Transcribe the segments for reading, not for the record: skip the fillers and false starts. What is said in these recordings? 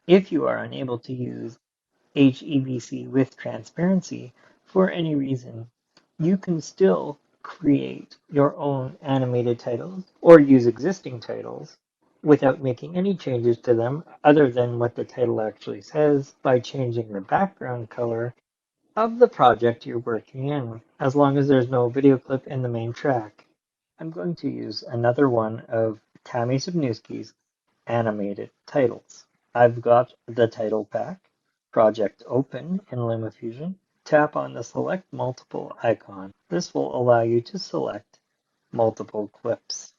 If you are unable to use HEVC with transparency for any reason, you can still create your own animated titles or use existing titles without making any changes to them other than what the title actually says by changing the background color of the project you're working in, as long as there's no video clip in the main track. I'm going to use another one of Tammy Subnewski's animated titles. I've got the title pack, project open in LumaFusion. Tap on the select multiple icon. This will allow you to select multiple clips.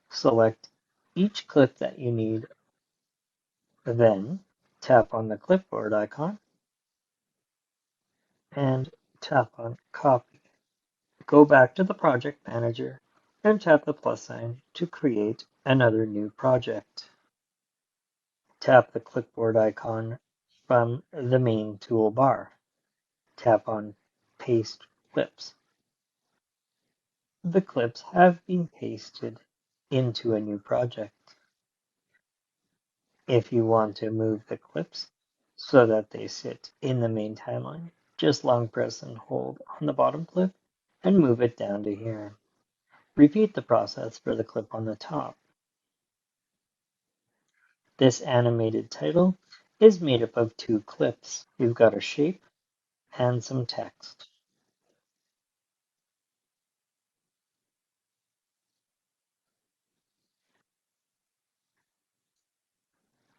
Select each clip that you need, then tap on the clipboard icon and tap on copy. Go back to the project manager and tap the plus sign to create another new project. Tap the clipboard icon from the main toolbar. Tap on Paste Clips. The clips have been pasted into a new project. If you want to move the clips so that they sit in the main timeline, just long press and hold on the bottom clip and move it down to here. Repeat the process for the clip on the top. This animated title is made up of two clips. You've got a shape and some text.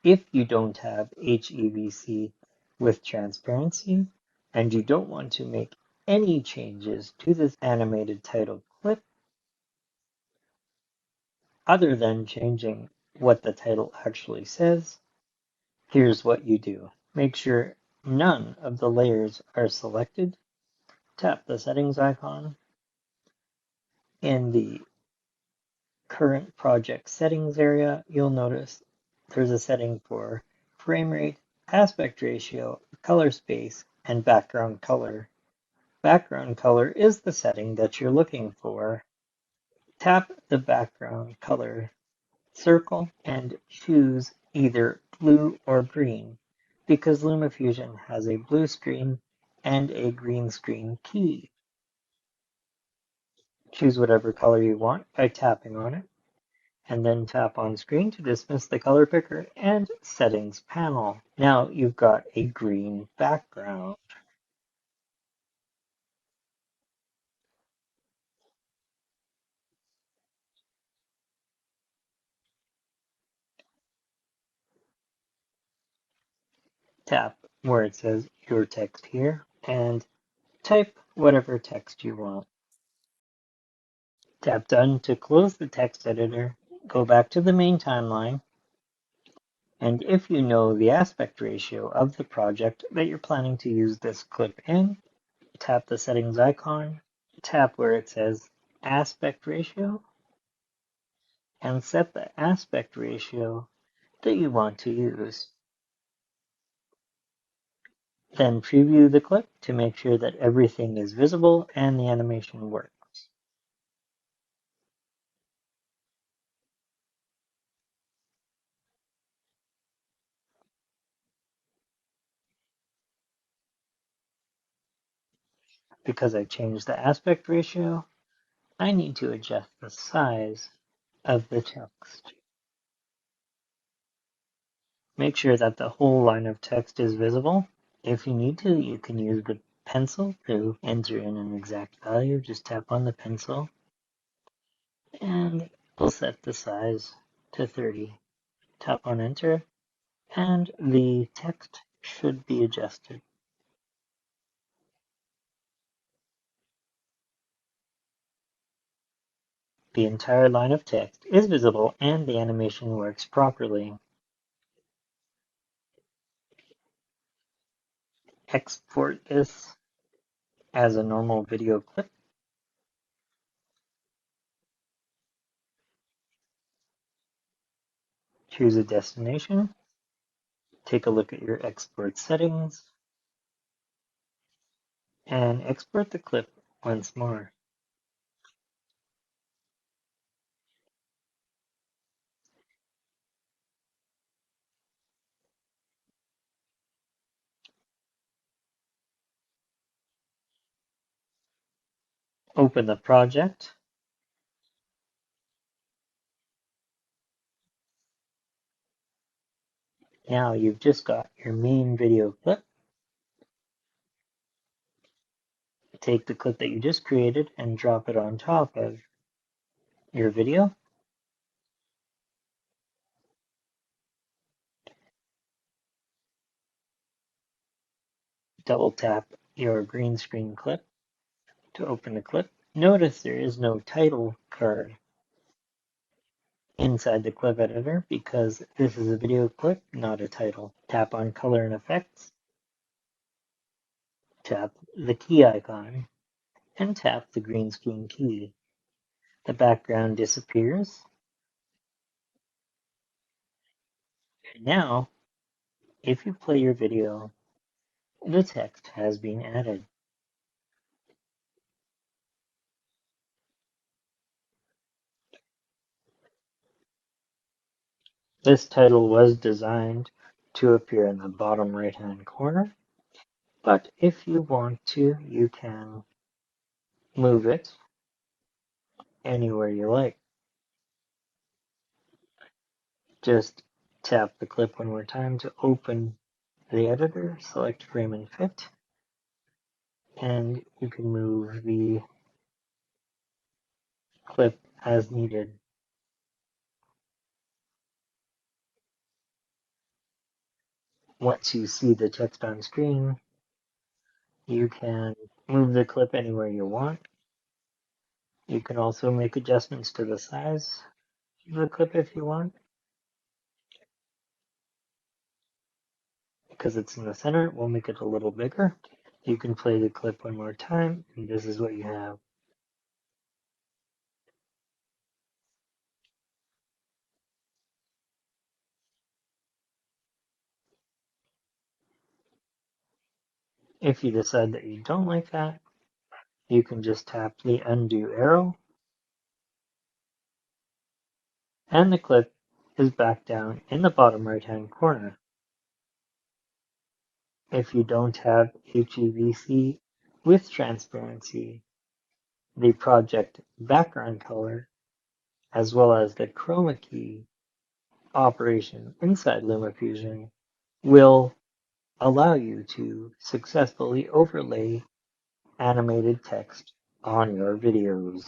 If you don't have HEVC with transparency and you don't want to make any changes to this animated title clip other than changing what the title actually says, here's what you do. Make sure none of the layers are selected. Tap the settings icon. In the current project settings area, you'll notice there's a setting for frame rate, aspect ratio, color space, and background color. Background color is the setting that you're looking for. Tap the background color circle and choose either blue or green because LumaFusion has a blue screen and a green screen key. Choose whatever color you want by tapping on it, and then tap on screen to dismiss the color picker and settings panel. Now you've got a green background. Tap where it says your text here and type whatever text you want. Tap done to close the text editor. Go back to the main timeline. And if you know the aspect ratio of the project that you're planning to use this clip in, tap the settings icon, tap where it says aspect ratio, and set the aspect ratio that you want to use. Then preview the clip to make sure that everything is visible and the animation works. Because I changed the aspect ratio, I need to adjust the size of the text. Make sure that the whole line of text is visible. If you need to, you can use the pencil to enter in an exact value. Just tap on the pencil and we'll set the size to 30. Tap on enter and the text should be adjusted. The entire line of text is visible and the animation works properly. Export this as a normal video clip. Choose a destination. Take a look at your export settings and export the clip once more. Open the project. Now you've just got your main video clip. Take the clip that you just created and drop it on top of your video. Double tap your green screen clip to open the clip. Notice there is no title card inside the clip editor because this is a video clip, not a title. Tap on Color and Effects, tap the key icon, and tap the green screen key. The background disappears. And now, if you play your video, the text has been added. This title was designed to appear in the bottom right-hand corner, but if you want to, you can move it anywhere you like. Just tap the clip one more time to open the editor, select frame and fit, and you can move the clip as needed. Once you see the text on screen, you can move the clip anywhere you want. You can also make adjustments to the size of the clip if you want. Because it's in the center, we'll make it a little bigger. You can play the clip one more time, and this is what you have. If you decide that you don't like that, you can just tap the undo arrow, and the clip is back down in the bottom right-hand corner. If you don't have HEVC with transparency, the project background color, as well as the chroma key operation inside LumaFusion, will allow you to successfully overlay animated text on your videos.